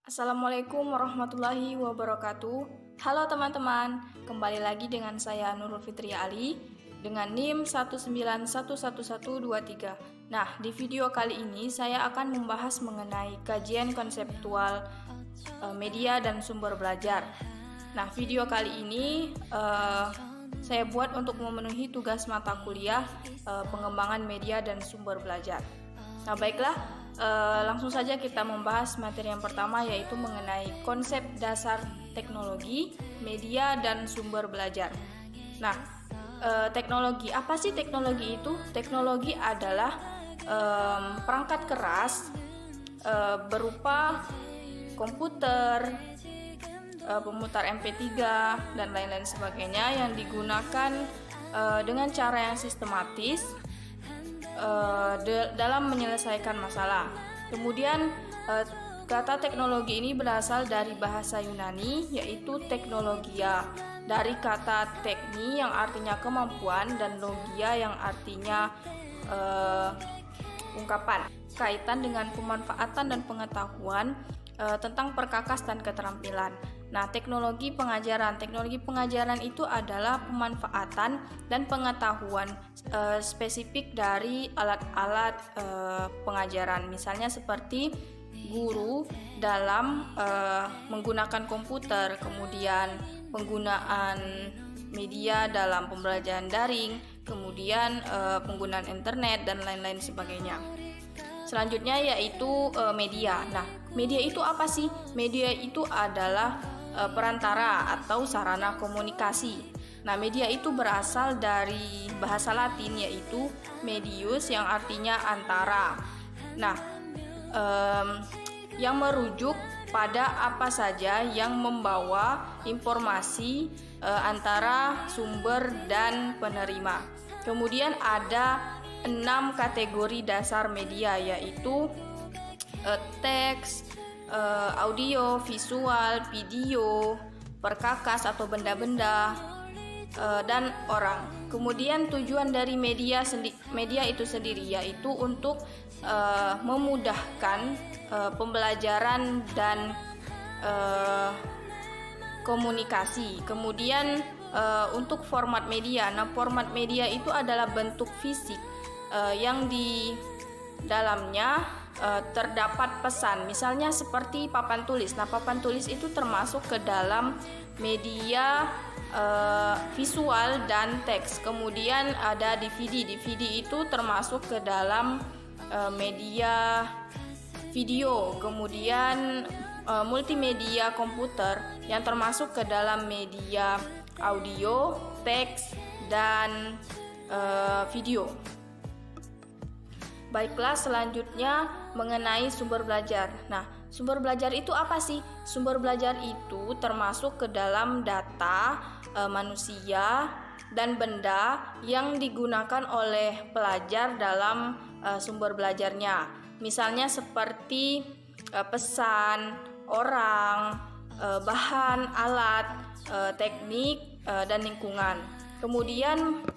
Assalamualaikum warahmatullahi wabarakatuh. Halo teman-teman, kembali lagi dengan saya Nurul Fitria Ali dengan NIM 1911123. Nah, di video kali ini saya akan membahas mengenai kajian konseptual media dan sumber belajar. Nah, video kali ini saya buat untuk memenuhi tugas mata kuliah pengembangan media dan sumber belajar. Nah, baiklah, langsung saja kita membahas materi yang pertama, yaitu mengenai konsep dasar teknologi, media, dan sumber belajar. Nah, teknologi, apa sih teknologi itu? Teknologi adalah perangkat keras berupa komputer, pemutar MP3, dan lain-lain sebagainya yang digunakan dengan cara yang sistematis dalam menyelesaikan masalah. Kemudian kata teknologi ini berasal dari bahasa Yunani, yaitu teknologia, dari kata tekni yang artinya kemampuan dan logia yang artinya ungkapan, kaitan dengan pemanfaatan dan pengetahuan tentang perkakas dan keterampilan. Nah, teknologi pengajaran itu adalah pemanfaatan dan pengetahuan spesifik dari alat-alat pengajaran, misalnya seperti guru dalam menggunakan komputer, kemudian penggunaan media dalam pembelajaran daring, kemudian penggunaan internet dan lain-lain sebagainya. Selanjutnya yaitu media. Nah, media itu apa sih? Media itu adalah perantara atau sarana komunikasi. Nah, media itu berasal dari bahasa Latin, yaitu medius, yang artinya antara. Nah, yang merujuk pada apa saja yang membawa informasi antara sumber dan penerima. Kemudian ada 6 kategori dasar media, yaitu teks, audio, visual, video, perkakas atau benda-benda, dan orang. Kemudian tujuan dari media itu sendiri yaitu untuk memudahkan pembelajaran dan komunikasi. Kemudian untuk format media. Nah, format media itu adalah bentuk fisik yang di dalamnya terdapat pesan, misalnya seperti papan tulis. Nah, papan tulis itu termasuk ke dalam media visual dan teks. Kemudian ada DVD. DVD itu termasuk ke dalam media video. Kemudian multimedia komputer yang termasuk ke dalam media audio, teks, dan video. Baiklah, selanjutnya mengenai sumber belajar. Nah, sumber belajar itu apa sih? Sumber belajar itu termasuk ke dalam data manusia dan benda yang digunakan oleh pelajar dalam sumber belajarnya. Misalnya seperti pesan, orang, bahan, alat, teknik, dan lingkungan. Kemudian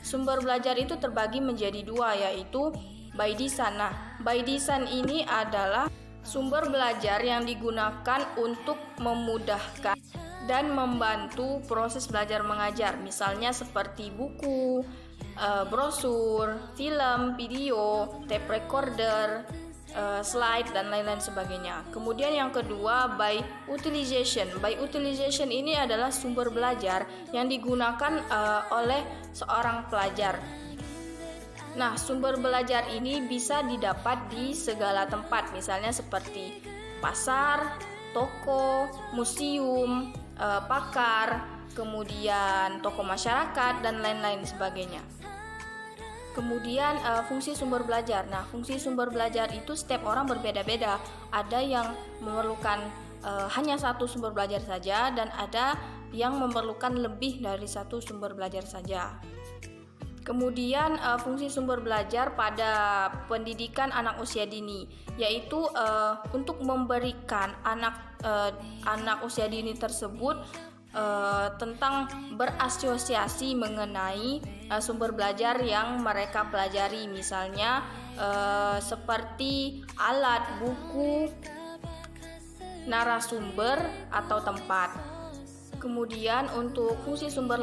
sumber belajar itu terbagi menjadi dua, yaitu by design. Nah, by design ini adalah sumber belajar yang digunakan untuk memudahkan dan membantu proses belajar mengajar, misalnya seperti buku, brosur, film, video, tape recorder, slide, dan lain-lain sebagainya. Kemudian yang kedua, by utilization. By utilization ini adalah sumber belajar yang digunakan oleh seorang pelajar. Nah, sumber belajar ini bisa didapat di segala tempat, misalnya seperti pasar, toko, museum, pakar, kemudian toko masyarakat, dan lain-lain sebagainya. Kemudian fungsi sumber belajar. Nah, fungsi sumber belajar itu setiap orang berbeda-beda. Ada yang memerlukan hanya satu sumber belajar saja, dan ada yang memerlukan lebih dari satu sumber belajar saja. Kemudian fungsi sumber belajar pada pendidikan anak usia dini, yaitu untuk memberikan anak usia dini tersebut tentang berasosiasi mengenai sumber belajar yang mereka pelajari, misalnya seperti alat, buku, narasumber atau tempat. Kemudian untuk fungsi sumber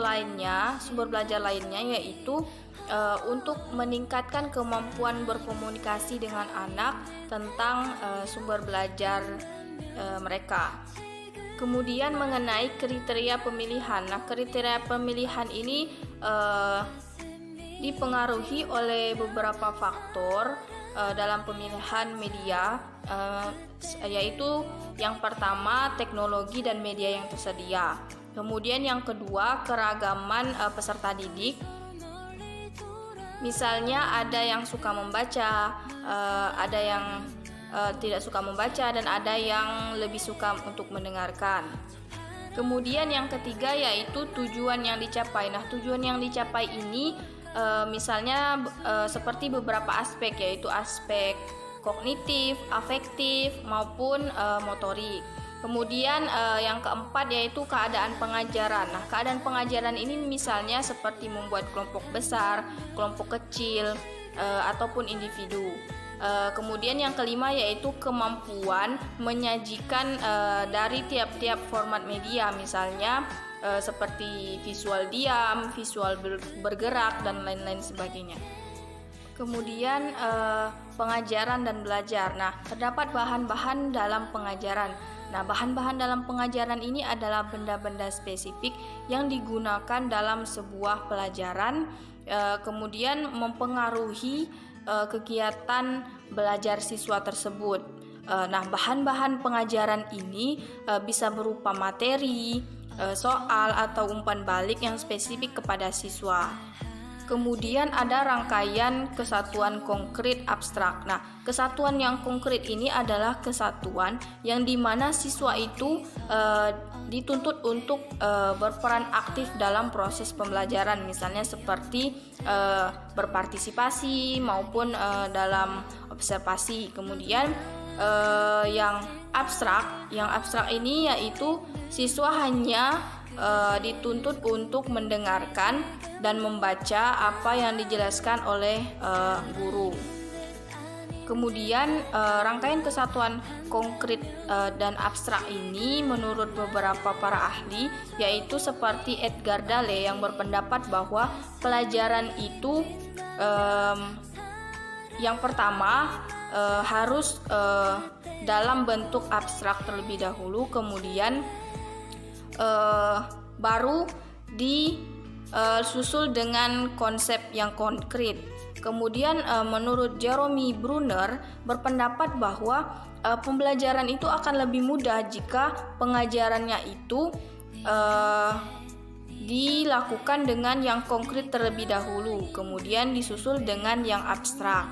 belajar lainnya yaitu untuk meningkatkan kemampuan berkomunikasi dengan anak tentang sumber belajar mereka. Kemudian mengenai kriteria pemilihan. Nah, kriteria pemilihan ini dipengaruhi oleh beberapa faktor dalam pemilihan media, yaitu yang pertama teknologi dan media yang tersedia. Kemudian yang kedua keragaman peserta didik. Misalnya ada yang suka membaca, ada yang tidak suka membaca, dan ada yang lebih suka untuk mendengarkan. Kemudian yang ketiga yaitu tujuan yang dicapai. Nah, tujuan yang dicapai ini misalnya seperti beberapa aspek, yaitu aspek kognitif, afektif, maupun motorik. Kemudian yang keempat yaitu keadaan pengajaran. Nah, keadaan pengajaran ini misalnya seperti membuat kelompok besar, kelompok kecil, ataupun individu. Kemudian yang kelima yaitu kemampuan menyajikan dari tiap-tiap format media, misalnya seperti visual diam, visual bergerak, dan lain-lain sebagainya. Kemudian pengajaran dan belajar. Nah, terdapat bahan-bahan dalam pengajaran. Nah, bahan-bahan dalam pengajaran ini adalah benda-benda spesifik yang digunakan dalam sebuah pelajaran, kemudian mempengaruhi kegiatan belajar siswa tersebut. Nah, bahan-bahan pengajaran ini bisa berupa materi, soal, atau umpan balik yang spesifik kepada siswa. Kemudian ada rangkaian kesatuan konkret abstrak. Nah, kesatuan yang konkret ini adalah kesatuan yang dimana siswa itu dituntut untuk berperan aktif dalam proses pembelajaran, misalnya seperti berpartisipasi maupun dalam observasi. Kemudian yang abstrak ini yaitu siswa hanya dituntut untuk mendengarkan dan membaca apa yang dijelaskan oleh guru. Kemudian rangkaian kesatuan konkret dan abstrak ini menurut beberapa para ahli, yaitu seperti Edgar Dale yang berpendapat bahwa pelajaran itu yang pertama harus dalam bentuk abstrak terlebih dahulu, kemudian baru disusul dengan konsep yang konkret. Kemudian menurut Jeremy Brunner berpendapat bahwa pembelajaran itu akan lebih mudah jika pengajarannya itu dilakukan dengan yang konkret terlebih dahulu, kemudian disusul dengan yang abstrak.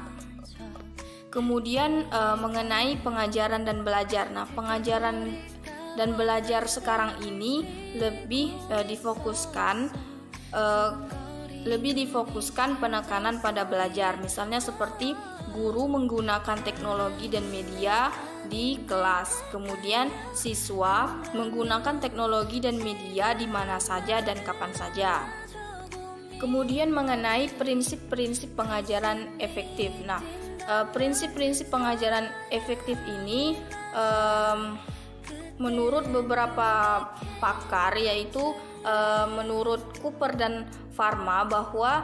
Kemudian mengenai pengajaran dan belajar. Nah, pengajaran dan belajar sekarang ini lebih difokuskan penekanan pada belajar, misalnya seperti guru menggunakan teknologi dan media di kelas, kemudian siswa menggunakan teknologi dan media di mana saja dan kapan saja. Kemudian mengenai prinsip-prinsip pengajaran efektif. Nah, prinsip-prinsip pengajaran efektif ini menurut beberapa pakar, yaitu menurut Cooper dan Farma, bahwa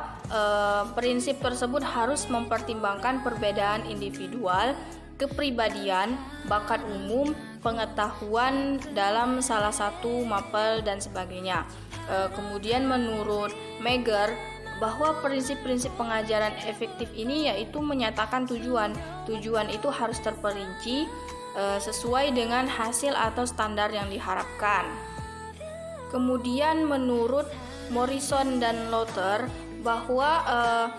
prinsip tersebut harus mempertimbangkan perbedaan individual, kepribadian, bakat umum, pengetahuan dalam salah satu mapel, dan sebagainya. Kemudian menurut Meger bahwa prinsip-prinsip pengajaran efektif ini yaitu menyatakan tujuan itu harus terperinci sesuai dengan hasil atau standar yang diharapkan. Kemudian menurut Morrison dan Lowther bahwa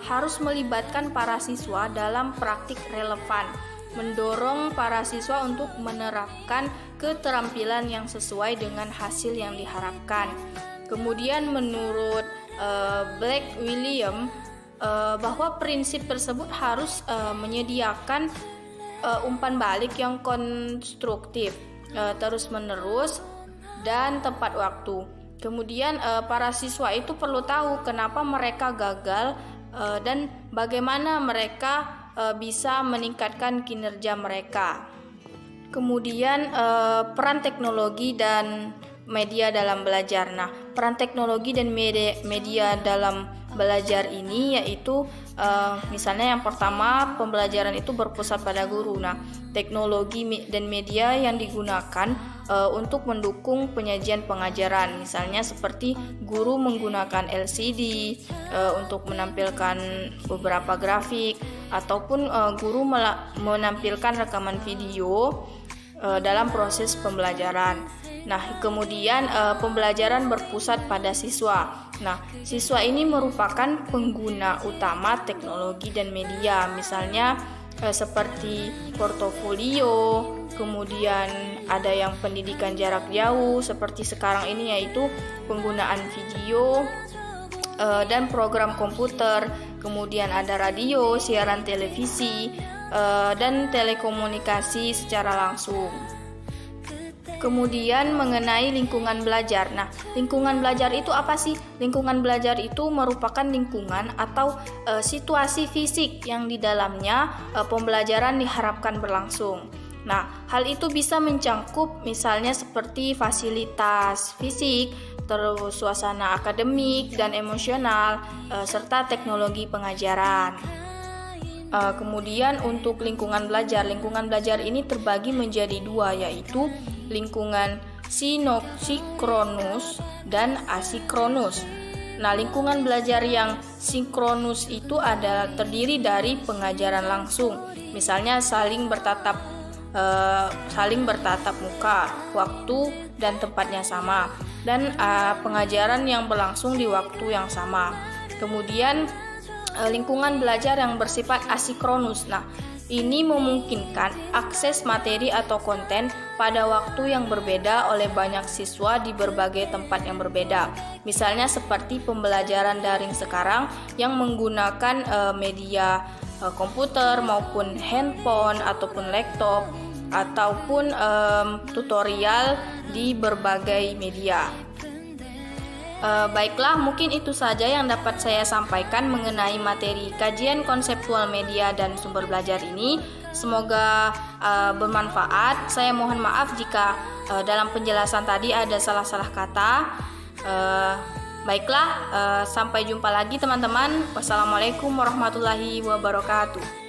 harus melibatkan para siswa dalam praktik relevan, mendorong para siswa untuk menerapkan keterampilan yang sesuai dengan hasil yang diharapkan. Kemudian menurut Black William bahwa prinsip tersebut harus menyediakan umpan balik yang konstruktif, terus-menerus, dan tepat waktu. Kemudian para siswa itu perlu tahu kenapa mereka gagal dan bagaimana mereka bisa meningkatkan kinerja mereka. Kemudian peran teknologi dan media dalam belajar. Nah, peran teknologi dan media dalam belajar ini yaitu misalnya yang pertama, pembelajaran itu berpusat pada guru. Nah, teknologi dan media yang digunakan untuk mendukung penyajian pengajaran, misalnya seperti guru menggunakan LCD untuk menampilkan beberapa grafik, ataupun guru menampilkan rekaman video dalam proses pembelajaran. Nah, kemudian pembelajaran berpusat pada siswa. Nah, siswa ini merupakan pengguna utama teknologi dan media, misalnya seperti portofolio, kemudian ada yang pendidikan jarak jauh seperti sekarang ini, yaitu penggunaan video dan program komputer, kemudian ada radio, siaran televisi, dan telekomunikasi secara langsung. Kemudian mengenai lingkungan belajar. Nah, lingkungan belajar itu apa sih? Lingkungan belajar itu merupakan lingkungan atau situasi fisik yang di dalamnya pembelajaran diharapkan berlangsung. Nah, hal itu bisa mencangkup misalnya seperti fasilitas fisik, terus suasana akademik dan emosional, serta teknologi pengajaran. Kemudian untuk lingkungan belajar ini terbagi menjadi dua, yaitu lingkungan sinkronus dan asinkronus. Nah, lingkungan belajar yang sinkronus itu terdiri dari pengajaran langsung, misalnya saling bertatap muka, waktu dan tempatnya sama, dan pengajaran yang berlangsung di waktu yang sama. Kemudian lingkungan belajar yang bersifat asinkronus. Nah, ini memungkinkan akses materi atau konten pada waktu yang berbeda oleh banyak siswa di berbagai tempat yang berbeda. Misalnya seperti pembelajaran daring sekarang yang menggunakan media komputer maupun handphone ataupun laptop ataupun tutorial di berbagai media. Baiklah, mungkin itu saja yang dapat saya sampaikan mengenai materi kajian konseptual media dan sumber belajar ini. Semoga bermanfaat. Saya mohon maaf jika dalam penjelasan tadi ada salah-salah kata. Baiklah, sampai jumpa lagi teman-teman. Wassalamualaikum warahmatullahi wabarakatuh.